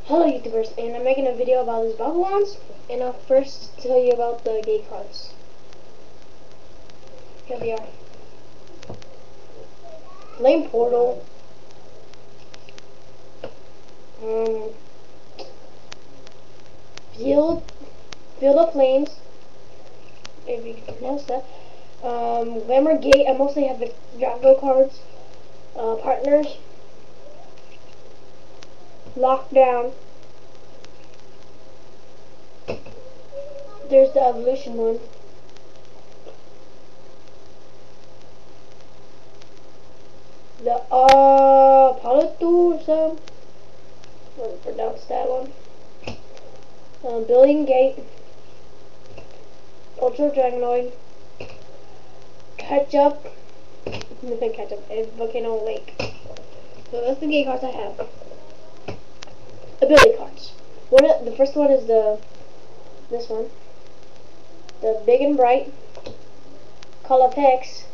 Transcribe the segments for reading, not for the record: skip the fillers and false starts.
Hello YouTubers, and I'm making a video about these bubble wands, and I'll first tell you about the gate cards. Here they are. Flame Portal. Field of Flames, if you can pronounce that. Glamour Gate, I mostly have the Drago cards. Partners. Lockdown. There's the evolution one. The Palutu or something. I don't pronounce that one. Billion Gate. Ultra Dragonoid. Ketchup. Nothing Ketchup. And Volcano Lake. So that's the gate cards I have. Ability cards. The first one is this one. The Big and Bright. Call of Hex.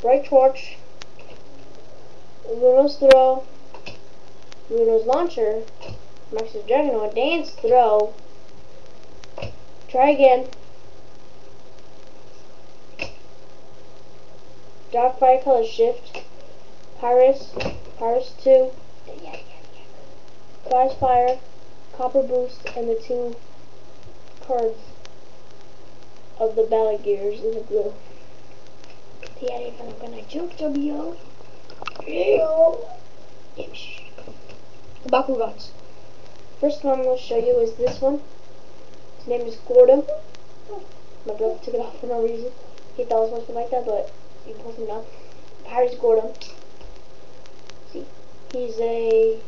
Bright Torch. Luno's Throw. Luno's Launcher. Max's Dragonoid. Dance Throw. Try Again. Darkfire Color Shift. Pyrus 2. Flash Fire. Copper Boost. And the 2 cards of the Battle Gears in the blue. I'm gonna joke W. Bakugots. First one I'm going to show you is this one. His name is Gordon. My brother took it off for no reason. He thought it was supposed to be like that, but he posted it up. Paris Gordon. See, he's a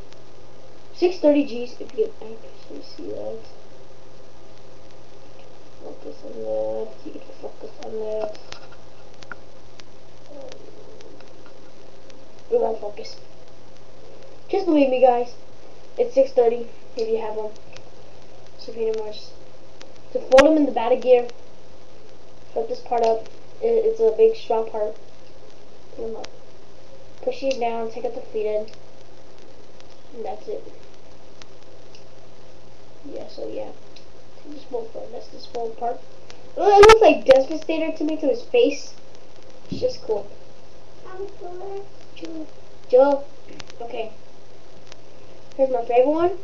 630 Gs. If you can actually see that. Focus on that. You can focus on that. We won't focus. Just believe me, guys. It's 630 if you have them. So pretty much to fold them in the battle gear. Flip this part up. It's a big strong part. Put them up. Push these down. Take out the feet in. And that's it. Yeah. So yeah. Take this fold part. That's this fold part. It looks like Devastator to me, to his face. It's just cool. Joe. Okay. Here's my favorite one.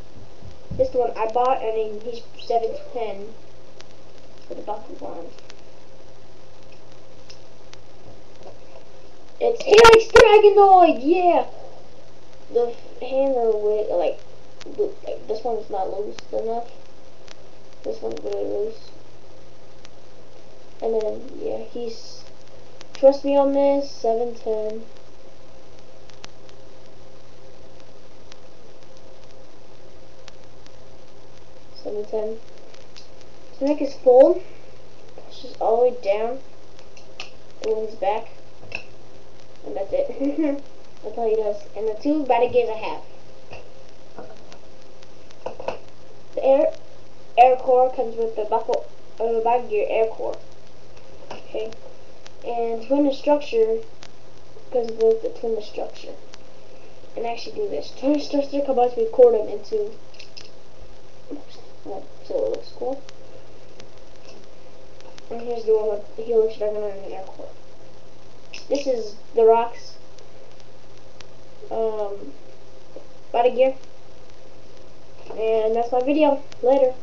This is the one I bought, and he's 710 for the Bakugan. It's Helix Dragonoid, yeah. The hands are with like this one's not loose enough. This one's really loose. And then yeah, he's trust me on this 710. To make his fold, pushes all the way down, and then he's back, and that's it. That's all he does. And the 2 battle gears I have. The air core comes with the battle gear air core. Okay, and twin destructure comes with the twin destruction. And actually do this. Twin destruction combines with Cordon into. So it looks cool. And here's the one with the Helix Dragonoid and the air core. This is the Rocks battle gear. And that's my video. Later.